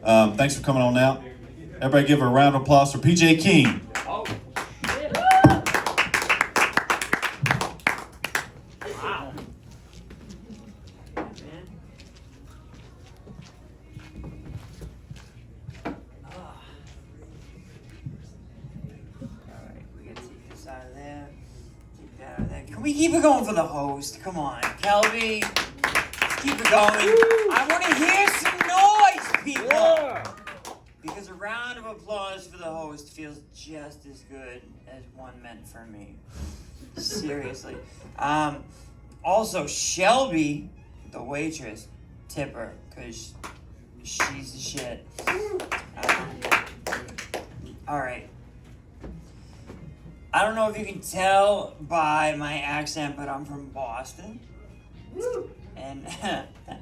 Thanks for coming on out. Everybody give her a round of applause for PJ King. Can we keep it going for the host? Come on, Kelby. Let's keep it going. I want to hear some noise, people. Yeah. Because a round of applause for the host feels just as good as one meant for me. Seriously. Also, Shelby, the waitress, tip her, because she's the shit. All right. I don't know if you can tell by my accent, but I'm from Boston. And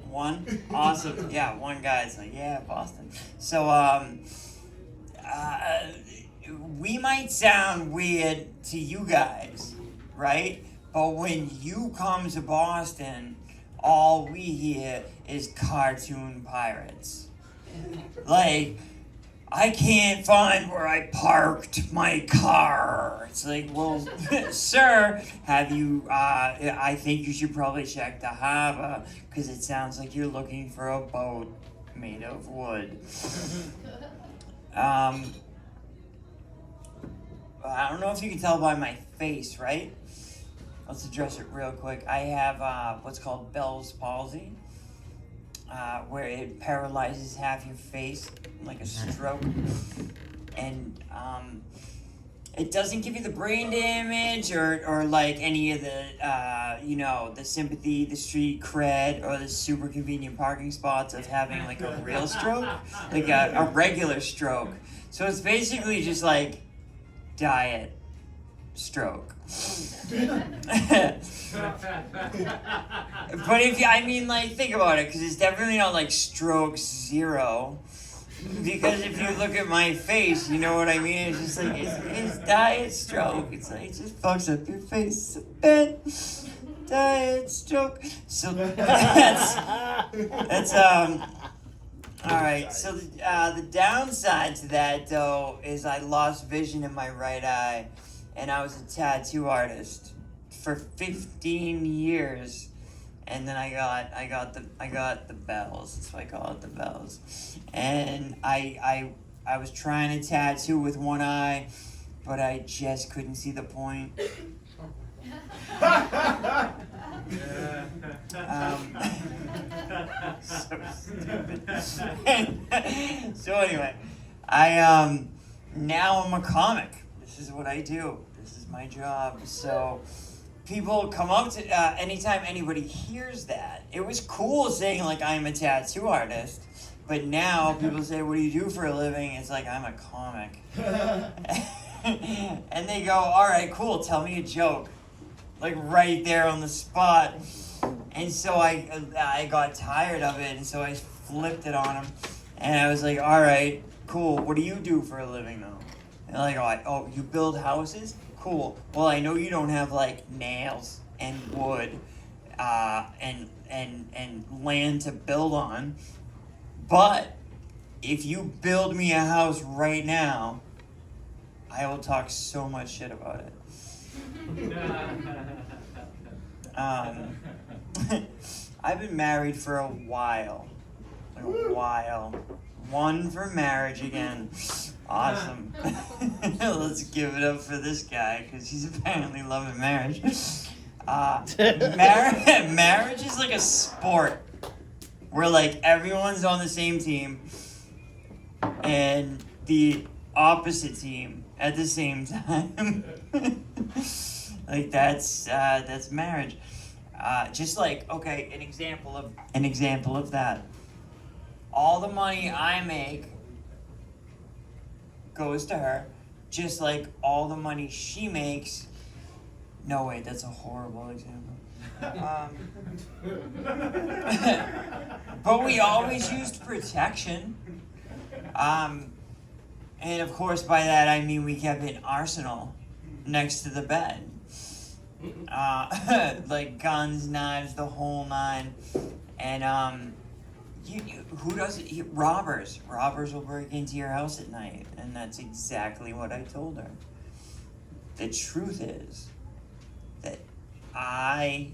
one, awesome. Yeah, one guy's like, yeah, Boston. So, we might sound weird to you guys, right? But when you come to Boston, all we hear is cartoon pirates. Like, I can't find where I parked my car. It's like, well, sir, have you, I think you should probably check the harbor, because it sounds like you're looking for a boat made of wood. I don't know if you can tell by my face, right? Let's address it real quick. I have what's called Bell's palsy. Where it paralyzes half your face, like a stroke. And it doesn't give you the brain damage or like any of the, the sympathy, the street cred, or the super convenient parking spots of having like a real stroke, like a regular stroke. So it's basically just like diet stroke. But think about it, because it's definitely not like stroke zero. Because if you look at my face, you know what I mean? It's just like, it's diet stroke. It's like, it just fucks up your face a bit. Diet stroke. So that's alright. So the downside to that, though, is I lost vision in my right eye. And I was a tattoo artist for 15 years, and then I got the bells. That's why I call it the bells. And I was trying to tattoo with one eye, but I just couldn't see the point. So stupid. So anyway, now I'm a comic. This is what I do. This is my job. So people come up to, anytime anybody hears that, it was cool saying like I'm a tattoo artist, but now people say, what do you do for a living? It's like, I'm a comic. And they go, all right, cool, tell me a joke. Like right there on the spot. And so I got tired of it, and so I flipped it on them. And I was like, all right, cool, what do you do for a living though? And like, oh, you build houses? Cool. Well, I know you don't have like nails and wood, and land to build on, but if you build me a house right now, I will talk so much shit about it. I've been married for a while. One for marriage again. Awesome. Let's give it up for this guy, because he's apparently loving marriage. Marriage is like a sport where like everyone's on the same team and the opposite team at the same time. Like that's marriage. Just like, okay, an example of that. All the money I make goes to her, just like all the money she makes. No, wait, that's a horrible example. But we always used protection. And of course, by that I mean we kept an arsenal next to the bed. Like guns, knives, the whole nine. And Who does it? Robbers. Robbers will break into your house at night, and that's exactly what I told her. The truth is that I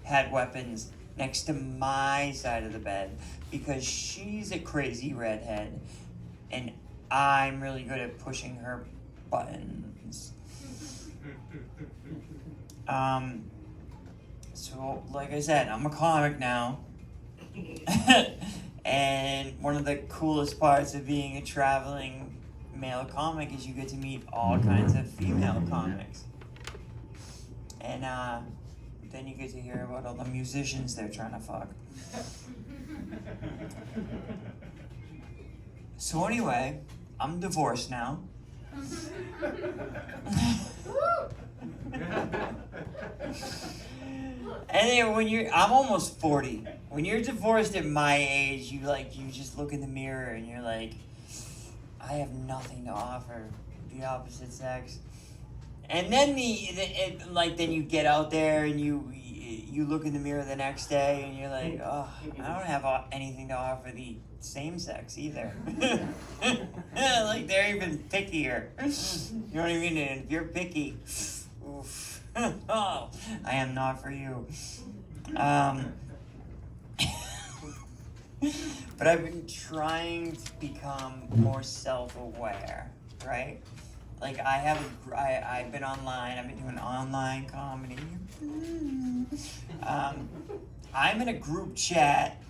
had weapons next to my side of the bed because she's a crazy redhead, and I'm really good at pushing her buttons. So, like I said, I'm a comic now. And one of the coolest parts of being a traveling male comic is you get to meet all kinds of female comics. And then you get to hear about all the musicians they're trying to fuck. So anyway, I'm divorced now. And then I'm almost 40. When you're divorced at my age, you just look in the mirror and you're like, I have nothing to offer the opposite sex. And then then you get out there and you look in the mirror the next day and you're like, oh, I don't have anything to offer the same sex either. Like they're even pickier. You know what I mean? And if you're picky, oof. Oh, I am not for you. But I've been trying to become more self-aware, right? Like I've been online. I've been doing online comedy. I'm in a group chat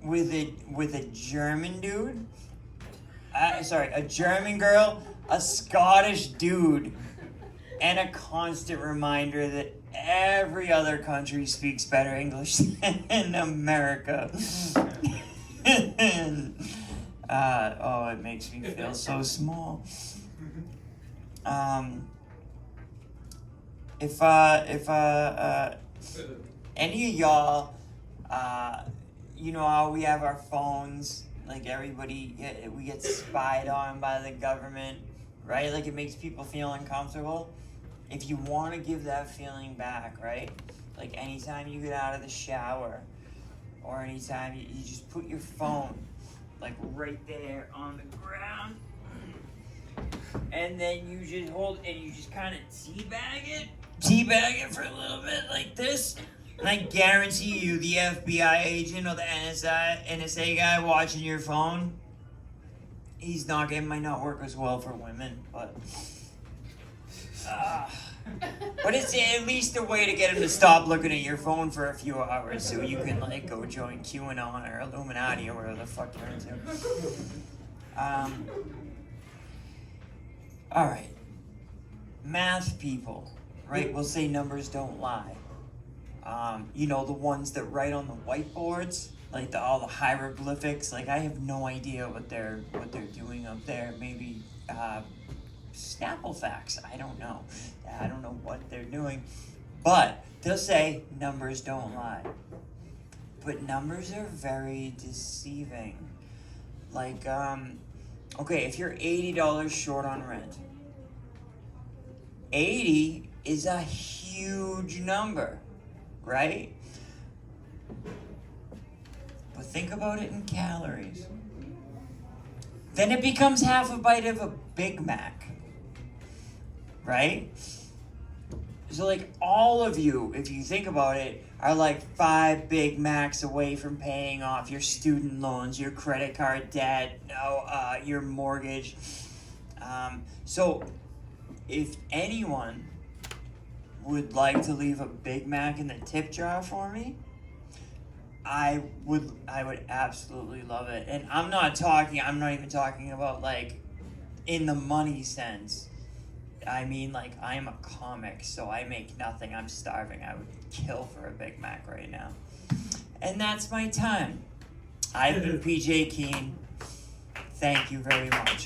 with a German dude. A German girl, a Scottish dude, and a constant reminder that every other country speaks better English than America. It makes me feel so small. If any of y'all, you know how we have our phones, like everybody, we get spied on by the government, right? Like it makes people feel uncomfortable. If you want to give that feeling back, right? Like anytime you get out of the shower, or anytime you just put your phone like right there on the ground, and then you just hold and you just kind of teabag it for a little bit like this. And I guarantee you, the FBI agent or the NSA guy watching your phone, it might not work as well for women, but it's at least a way to get him to stop looking at your phone for a few hours so you can like go join QAnon or Illuminati or whatever the fuck you're into. Alright. Math people, right? We'll say numbers don't lie. You know, the ones that write on the whiteboards, like all the hieroglyphics. Like I have no idea what they're doing up there. Maybe Snapple facts. I don't know. I don't know what they're doing. But they'll say numbers don't lie. But numbers are very deceiving. Like, okay, if you're $80 short on rent, 80 is a huge number, right? But think about it in calories. Then it becomes half a bite of a Big Mac, right? So like all of you, if you think about it, are like 5 Big Macs away from paying off your student loans, your credit card debt, your mortgage. So if anyone would like to leave a Big Mac in the tip jar for me, I would absolutely love it. And I'm not even talking about like in the money sense. I mean, like, I am a comic, so I make nothing. I'm starving. I would kill for a Big Mac right now. And that's my time. I've been PJ Keen. Thank you very much.